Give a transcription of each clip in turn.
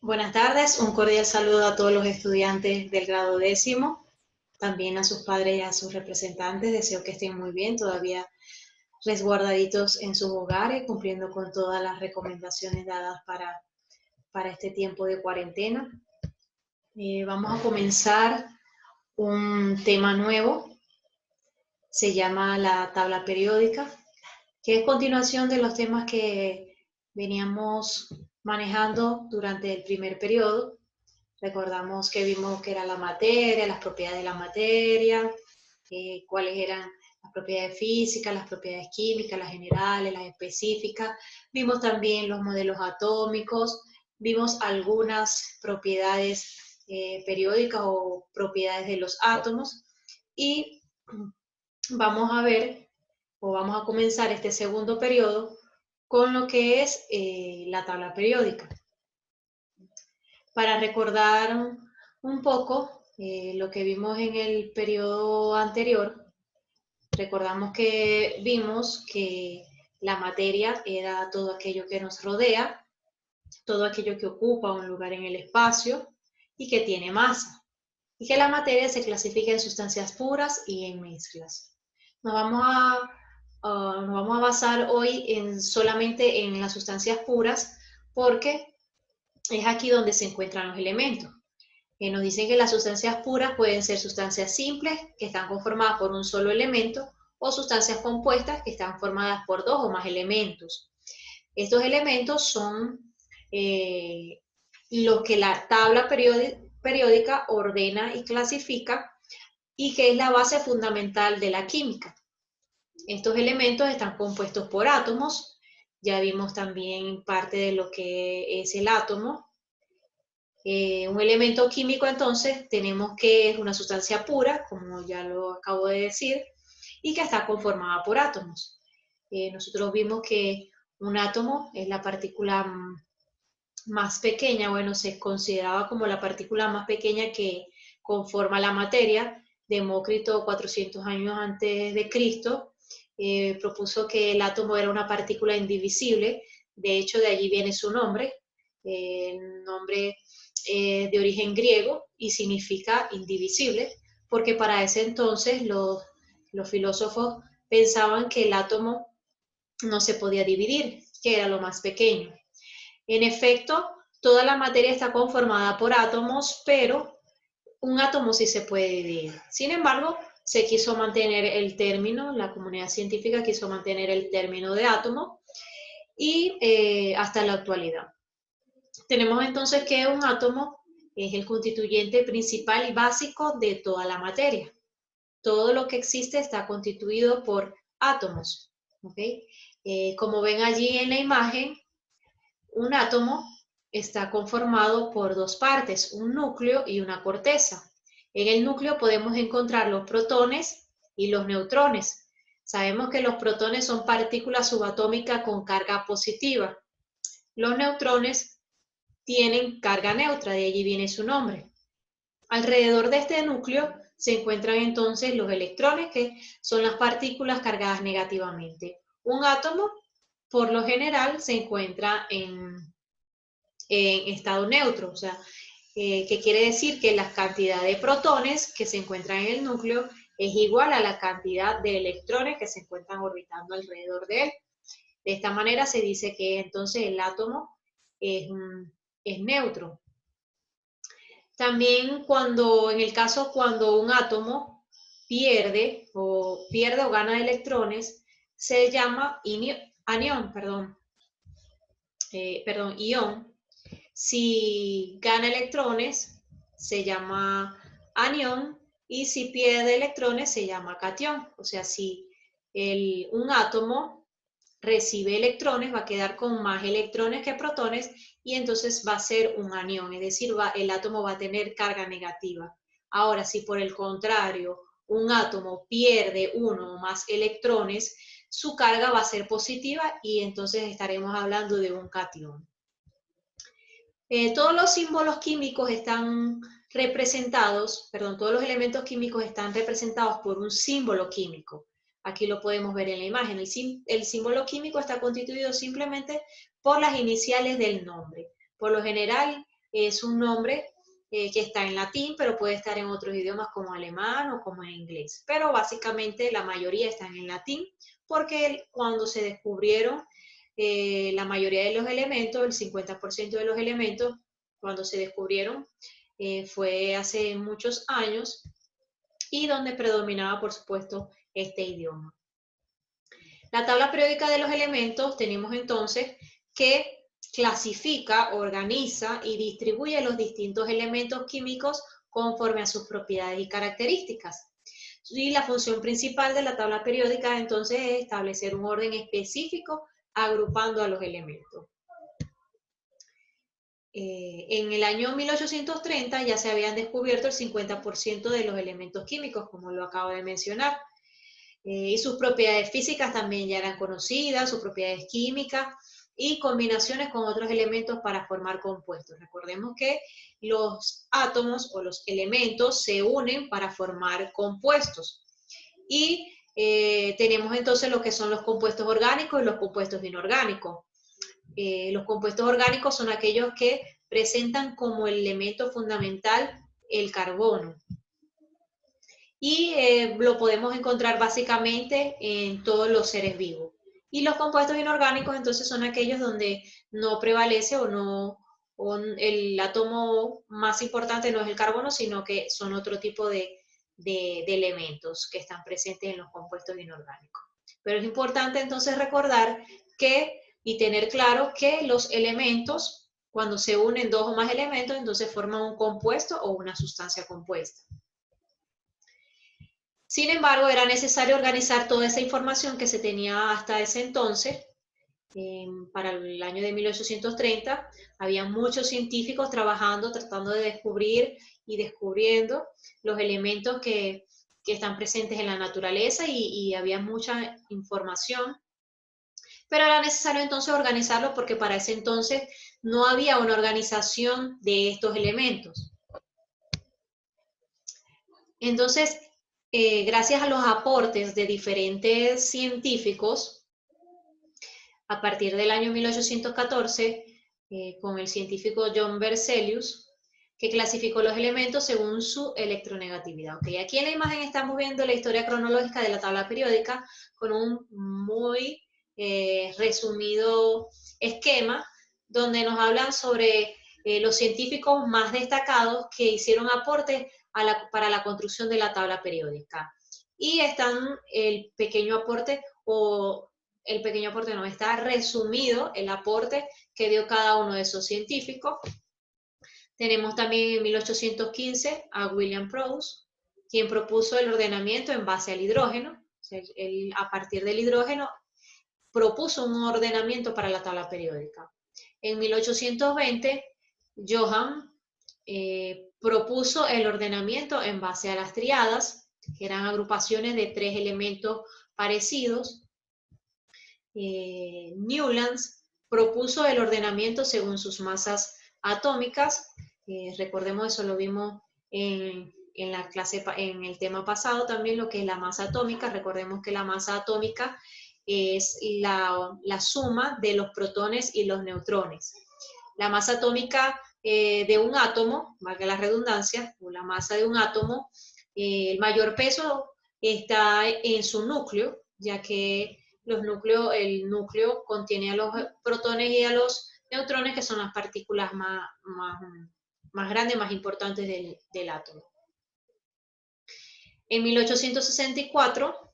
Buenas tardes, un cordial saludo a todos los estudiantes del grado décimo, también a sus padres y a sus representantes. Deseo que estén muy bien, todavía resguardaditos en sus hogares, cumpliendo con todas las recomendaciones dadas para este tiempo de cuarentena. Vamos a comenzar un tema nuevo, se llama la tabla periódica, que es continuación de los temas que veníamos manejando durante el primer periodo. Recordamos que vimos que era la materia, las propiedades de la materia, cuáles eran las propiedades físicas, las propiedades químicas, las generales, las específicas. Vimos también los modelos atómicos, vimos algunas propiedades periódicas o propiedades de los átomos y vamos a ver o vamos a comenzar este segundo periodo con lo que es la tabla periódica. Para recordar un poco lo que vimos en el periodo anterior, recordamos que vimos que la materia era todo aquello que nos rodea, todo aquello que ocupa un lugar en el espacio y que tiene masa, y que la materia se clasifica en sustancias puras y en mezclas. Nos vamos a basar hoy solamente en las sustancias puras porque es aquí donde se encuentran los elementos. Nos dicen que las sustancias puras pueden ser sustancias simples, que están conformadas por un solo elemento, o sustancias compuestas, que están formadas por dos o más elementos. Estos elementos son los que la tabla periódica ordena y clasifica, y que es la base fundamental de la química. Estos elementos están compuestos por átomos. Ya vimos también parte de lo que es el átomo. Un elemento químico, entonces, tenemos que es una sustancia pura, como ya lo acabo de decir, y que está conformada por átomos. Nosotros vimos que un átomo es la partícula más pequeña, bueno, se consideraba como la partícula más pequeña que conforma la materia. Demócrito, 400 años antes de Cristo, propuso que el átomo era una partícula indivisible. De hecho, de allí viene su nombre, el nombre de origen griego, y significa indivisible, porque para ese entonces los filósofos pensaban que el átomo no se podía dividir, que era lo más pequeño. En efecto, toda la materia está conformada por átomos, pero un átomo sí se puede dividir. Sin embargo, se quiso mantener el término, la comunidad científica quiso mantener el término de átomo, y hasta la actualidad. Tenemos entonces que un átomo es el constituyente principal y básico de toda la materia. Todo lo que existe está constituido por átomos. ¿Okay? Como ven allí en la imagen, un átomo está conformado por dos partes, un núcleo y una corteza. En el núcleo podemos encontrar los protones y los neutrones. Sabemos que los protones son partículas subatómicas con carga positiva. Los neutrones tienen carga neutra, de allí viene su nombre. Alrededor de este núcleo se encuentran entonces los electrones, que son las partículas cargadas negativamente. Un átomo, por lo general, se encuentra en estado neutro, o sea, que quiere decir que la cantidad de protones que se encuentran en el núcleo es igual a la cantidad de electrones que se encuentran orbitando alrededor de él. De esta manera se dice que entonces el átomo es neutro. También en el caso cuando un átomo pierde o gana electrones, se llama ión. Si gana electrones, se llama anión, y si pierde electrones, se llama catión. O sea, si un átomo recibe electrones, va a quedar con más electrones que protones, y entonces va a ser un anión, es decir, el átomo va a tener carga negativa. Ahora, si por el contrario un átomo pierde uno o más electrones, su carga va a ser positiva, y entonces estaremos hablando de un catión. Todos los símbolos químicos están representados, perdón, todos los elementos químicos están representados por un símbolo químico. Aquí lo podemos ver en la imagen. El símbolo químico está constituido simplemente por las iniciales del nombre. Por lo general, es un nombre que está en latín, pero puede estar en otros idiomas como alemán o como en inglés. Pero básicamente la mayoría están en latín, porque cuando se descubrieron la mayoría de los elementos, el 50% de los elementos, cuando se descubrieron, fue hace muchos años, y donde predominaba, por supuesto, este idioma. La tabla periódica de los elementos tenemos entonces que clasifica, organiza y distribuye los distintos elementos químicos conforme a sus propiedades y características. Y la función principal de la tabla periódica entonces es establecer un orden específico agrupando a los elementos. En el año 1830 ya se habían descubierto el 50% de los elementos químicos, como lo acabo de mencionar. Y sus propiedades físicas también ya eran conocidas, sus propiedades químicas y combinaciones con otros elementos para formar compuestos. Recordemos que los átomos o los elementos se unen para formar compuestos. Y tenemos entonces lo que son los compuestos orgánicos y los compuestos inorgánicos. Los compuestos orgánicos son aquellos que presentan como elemento fundamental el carbono. Y lo podemos encontrar básicamente en todos los seres vivos. Y los compuestos inorgánicos entonces son aquellos donde no prevalece o el átomo más importante no es el carbono, sino que son otro tipo de elementos que están presentes en los compuestos inorgánicos. Pero es importante entonces recordar y tener claro que los elementos, cuando se unen dos o más elementos, entonces forman un compuesto o una sustancia compuesta. Sin embargo, era necesario organizar toda esa información que se tenía hasta ese entonces. Para el año de 1830, había muchos científicos trabajando, tratando de descubrir y descubriendo los elementos que están presentes en la naturaleza y había mucha información. Pero era necesario entonces organizarlo porque para ese entonces no había una organización de estos elementos. Entonces, gracias a los aportes de diferentes científicos, a partir del año 1814, con el científico John Berzelius, que clasificó los elementos según su electronegatividad. Okay, aquí en la imagen estamos viendo la historia cronológica de la tabla periódica con un muy resumido esquema donde nos hablan sobre los científicos más destacados que hicieron aportes para la construcción de la tabla periódica. Y están el pequeño aporte no, está resumido el aporte que dio cada uno de esos científicos. Tenemos también en 1815 a William Proust, quien propuso el ordenamiento en base al hidrógeno. O sea, él, a partir del hidrógeno, propuso un ordenamiento para la tabla periódica. En 1820, Johann propuso el ordenamiento en base a las triadas, que eran agrupaciones de 3 elementos parecidos. Newlands propuso el ordenamiento según sus masas atómicas. Recordemos, eso lo vimos en la clase, en el tema pasado también, lo que es la masa atómica. Recordemos que la masa atómica es la suma de los protones y los neutrones. La masa atómica de un átomo, valga la redundancia, o la masa de un átomo, el mayor peso está en su núcleo, ya que el núcleo contiene a los protones y a los neutrones, que son las partículas más grandes, más importantes del átomo. En 1864,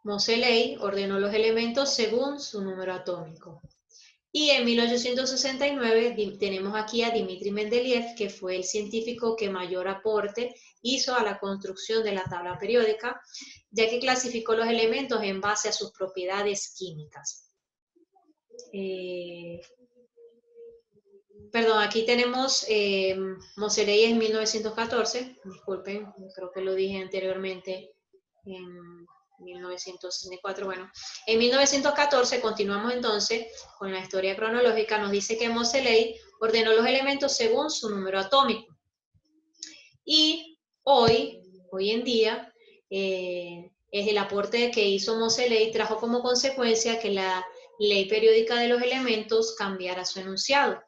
Moseley ordenó los elementos según su número atómico. Y en 1869 tenemos aquí a Dmitri Mendeleev, que fue el científico que mayor aporte hizo a la construcción de la tabla periódica, ya que clasificó los elementos en base a sus propiedades químicas. Perdón, aquí tenemos Moseley en 1914, disculpen, creo que lo dije anteriormente en 1964, bueno. En 1914, continuamos entonces con la historia cronológica, nos dice que Moseley ordenó los elementos según su número atómico. Y hoy en día, es el aporte que hizo Moseley trajo como consecuencia que la ley periódica de los elementos cambiara su enunciado.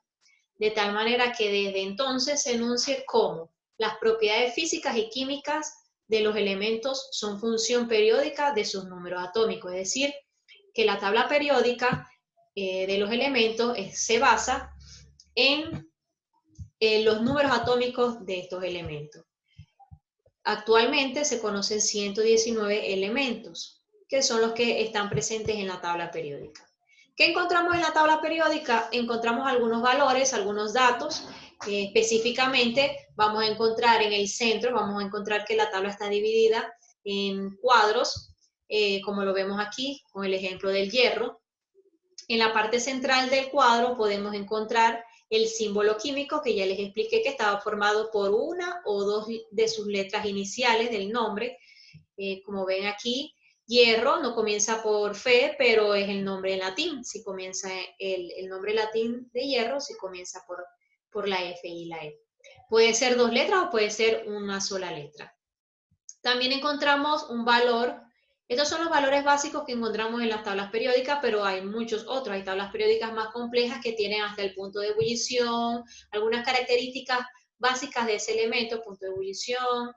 de tal manera que desde entonces se enuncie como las propiedades físicas y químicas de los elementos son función periódica de sus números atómicos, es decir, que la tabla periódica de los elementos se basa en los números atómicos de estos elementos. Actualmente se conocen 119 elementos, que son los que están presentes en la tabla periódica. ¿Qué encontramos en la tabla periódica? Encontramos algunos valores, algunos datos. Específicamente vamos a encontrar en el centro, vamos a encontrar que la tabla está dividida en cuadros, como lo vemos aquí con el ejemplo del hierro. En la parte central del cuadro podemos encontrar el símbolo químico, que ya les expliqué que estaba formado por una o dos de sus letras iniciales del nombre. Como ven aquí, hierro no comienza por Fe, pero es el nombre en latín. Si comienza el nombre latín de hierro, si comienza por la F y la E. Puede ser dos letras o puede ser una sola letra. También encontramos un valor. Estos son los valores básicos que encontramos en las tablas periódicas, pero hay muchos otros. Hay tablas periódicas más complejas que tienen hasta el punto de ebullición, algunas características básicas de ese elemento, punto de ebullición,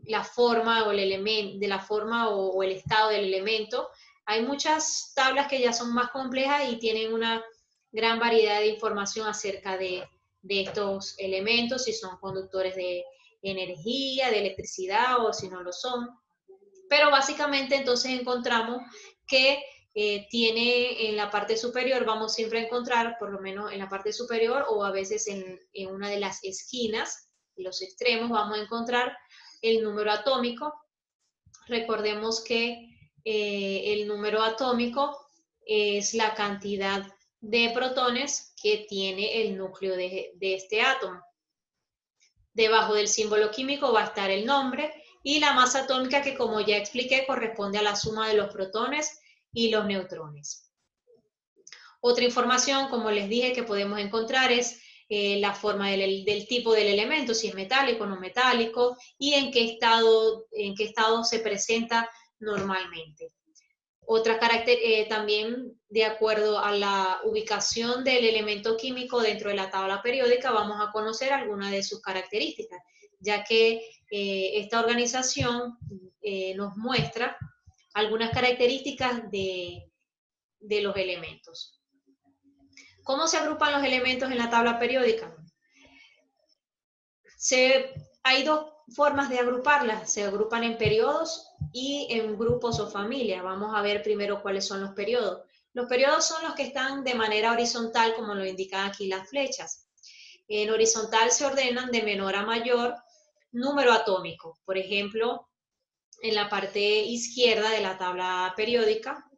la forma o el elemento, de la forma o el estado del elemento. Hay muchas tablas que ya son más complejas y tienen una gran variedad de información acerca de estos elementos, si son conductores de energía, de electricidad o si no lo son. Pero básicamente entonces encontramos que tiene en la parte superior, vamos siempre a encontrar, por lo menos en la parte superior o a veces en una de las esquinas, los extremos, vamos a encontrar el número atómico. Recordemos que el número atómico es la cantidad de protones que tiene el núcleo de este átomo. Debajo del símbolo químico va a estar el nombre y la masa atómica, que como ya expliqué corresponde a la suma de los protones y los neutrones. Otra información, como les dije, que podemos encontrar es la forma del tipo del elemento, si es metálico o no metálico, y en qué estado se presenta normalmente. Otra también de acuerdo a la ubicación del elemento químico dentro de la tabla periódica, vamos a conocer algunas de sus características, ya que esta organización nos muestra algunas características de los elementos. ¿Cómo se agrupan los elementos en la tabla periódica? Hay dos formas de agruparlas, se agrupan en periodos y en grupos o familias. Vamos a ver primero cuáles son los periodos. Los periodos son los que están de manera horizontal, como lo indican aquí las flechas. En horizontal se ordenan de menor a mayor número atómico. Por ejemplo, en la parte izquierda de la tabla periódica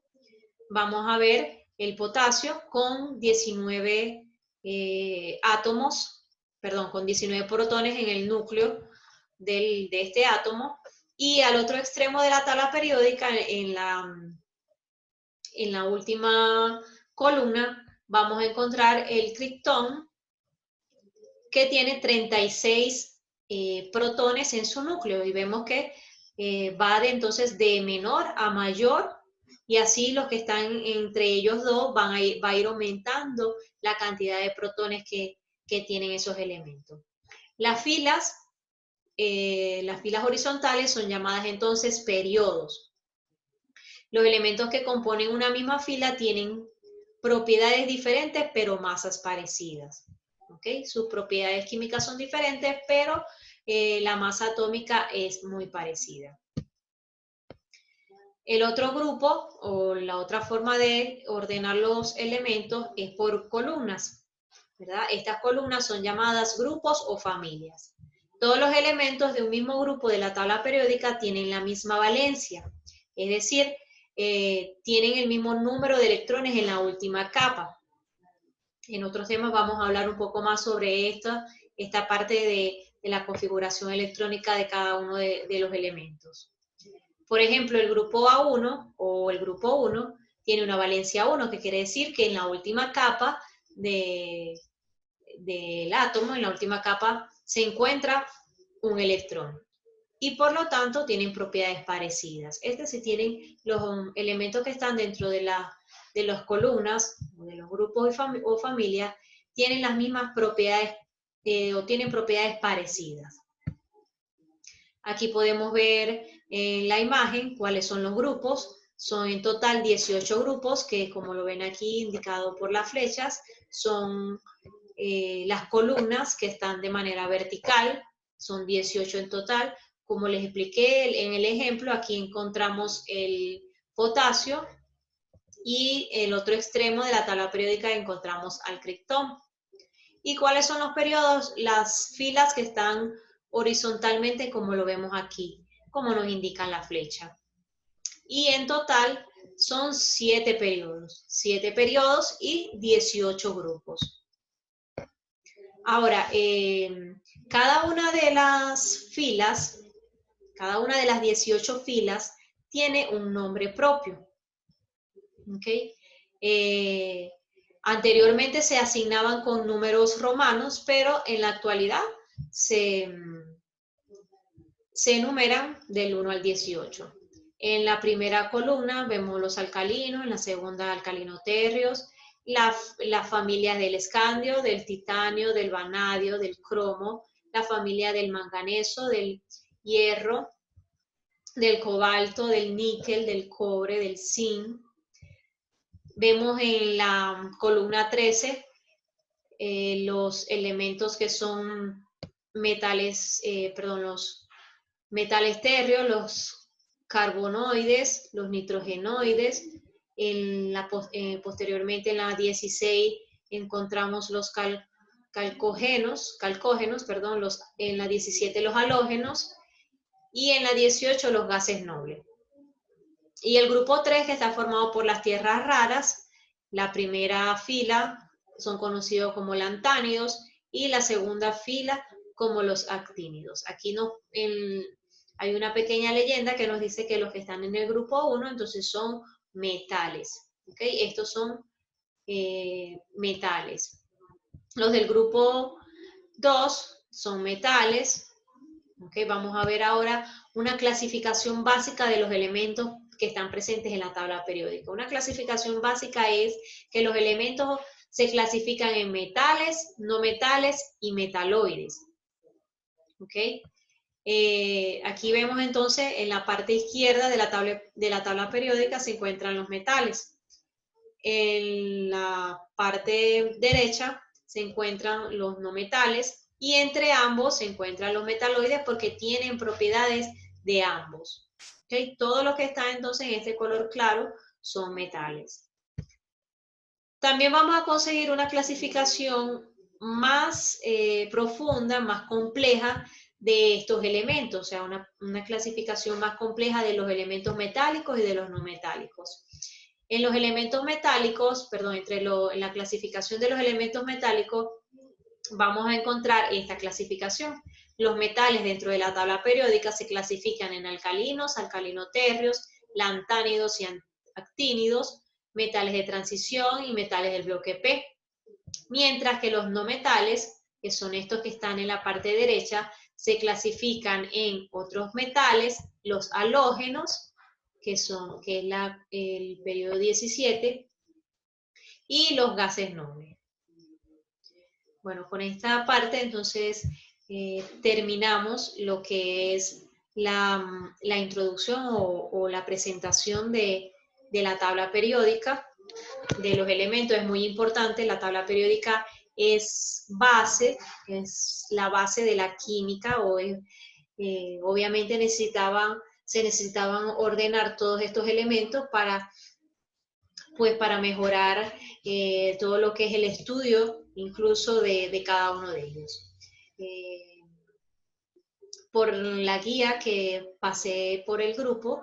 vamos a ver el potasio con 19 con 19 protones en el núcleo de este átomo, y al otro extremo de la tabla periódica, en la última columna, vamos a encontrar el criptón, que tiene 36 protones en su núcleo, y vemos que va entonces de menor a mayor, y así los que están entre ellos dos va a ir aumentando la cantidad de protones que tienen esos elementos. Las filas horizontales son llamadas entonces periodos. Los elementos que componen una misma fila tienen propiedades diferentes, pero masas parecidas. ¿Okay? Sus propiedades químicas son diferentes, pero la masa atómica es muy parecida. El otro grupo, o la otra forma de ordenar los elementos, es por columnas, ¿verdad? Estas columnas son llamadas grupos o familias. Todos los elementos de un mismo grupo de la tabla periódica tienen la misma valencia, es decir, tienen el mismo número de electrones en la última capa. En otros temas vamos a hablar un poco más sobre esta parte de la configuración electrónica de cada uno de los elementos. Por ejemplo, el grupo A1 o el grupo 1 tiene una valencia 1, que quiere decir que en la última capa del átomo, en la última capa, se encuentra un electrón. Y por lo tanto tienen propiedades parecidas. Sí tienen los elementos que están dentro de de las columnas, de los grupos o familias, tienen las mismas propiedades o tienen propiedades parecidas. Aquí podemos ver en la imagen cuáles son los grupos. Son en total 18 grupos que, como lo ven aquí indicado por las flechas, son las columnas que están de manera vertical. Son 18 en total. Como les expliqué en el ejemplo, aquí encontramos el potasio y el otro extremo de la tabla periódica encontramos al criptón. ¿Y cuáles son los periodos? Las filas que están horizontalmente, como lo vemos aquí, como nos indica la flecha. Y en total son 7 periodos y 18 grupos. Ahora, cada una de las filas, cada una de las 18 filas tiene un nombre propio. ¿Okay? Anteriormente se asignaban con números romanos, pero en la actualidad se enumeran del 1 al 18. En la primera columna vemos los alcalinos, en la segunda alcalinoterrios, la familia del escandio, del titanio, del vanadio, del cromo, la familia del manganeso, del hierro, del cobalto, del níquel, del cobre, del zinc. Vemos en la columna 13 los elementos que son metales, los metales térreos, los carbonoides, los nitrogenoides. Posteriormente en la 16 encontramos los calcógenos, en la 17 los halógenos y en la 18 los gases nobles. Y el grupo 3, que está formado por las tierras raras, la primera fila son conocidos como lantánidos y la segunda fila como los actínidos. Aquí hay una pequeña leyenda que nos dice que los que están en el grupo 1 entonces son metales. ¿Okay? Estos son metales. Los del grupo 2 son metales. ¿Okay? Vamos a ver ahora una clasificación básica de los elementos que están presentes en la tabla periódica. Una clasificación básica es que los elementos se clasifican en metales, no metales y metaloides. ¿Okay? Aquí vemos entonces en la parte izquierda de la tabla periódica se encuentran los metales. En la parte derecha se encuentran los no metales y entre ambos se encuentran los metaloides porque tienen propiedades de ambos. ¿Okay? Todo lo que está entonces en este color claro son metales. También vamos a conseguir una clasificación más profunda, más compleja de estos elementos, o sea, una clasificación más compleja de los elementos metálicos y de los no metálicos. En los elementos metálicos, en la clasificación de los elementos metálicos, vamos a encontrar esta clasificación. Los metales dentro de la tabla periódica se clasifican en alcalinos, alcalinoterrios, lantánidos y actínidos, metales de transición y metales del bloque P. Mientras que los no metales, que son estos que están en la parte derecha, se clasifican en otros metales, los halógenos, que es el periodo 17, y los gases nobles. Bueno, con esta parte entonces terminamos lo que es la introducción o la presentación de la tabla periódica de los elementos. Es muy importante, la tabla periódica es la base de la química, obviamente se necesitaban ordenar todos estos elementos para mejorar todo lo que es el estudio, incluso de cada uno de ellos. Por la guía que pasé por el grupo,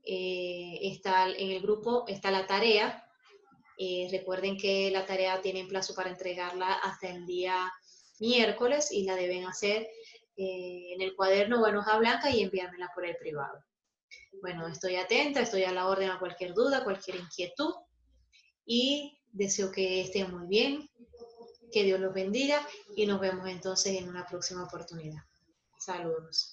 en el grupo está la tarea. Recuerden que la tarea tienen plazo para entregarla hasta el día miércoles y la deben hacer en el cuaderno o en hoja blanca y enviármela por el privado. Bueno, estoy atenta, estoy a la orden a cualquier duda, cualquier inquietud y deseo que estén muy bien, que Dios los bendiga y nos vemos entonces en una próxima oportunidad. Saludos.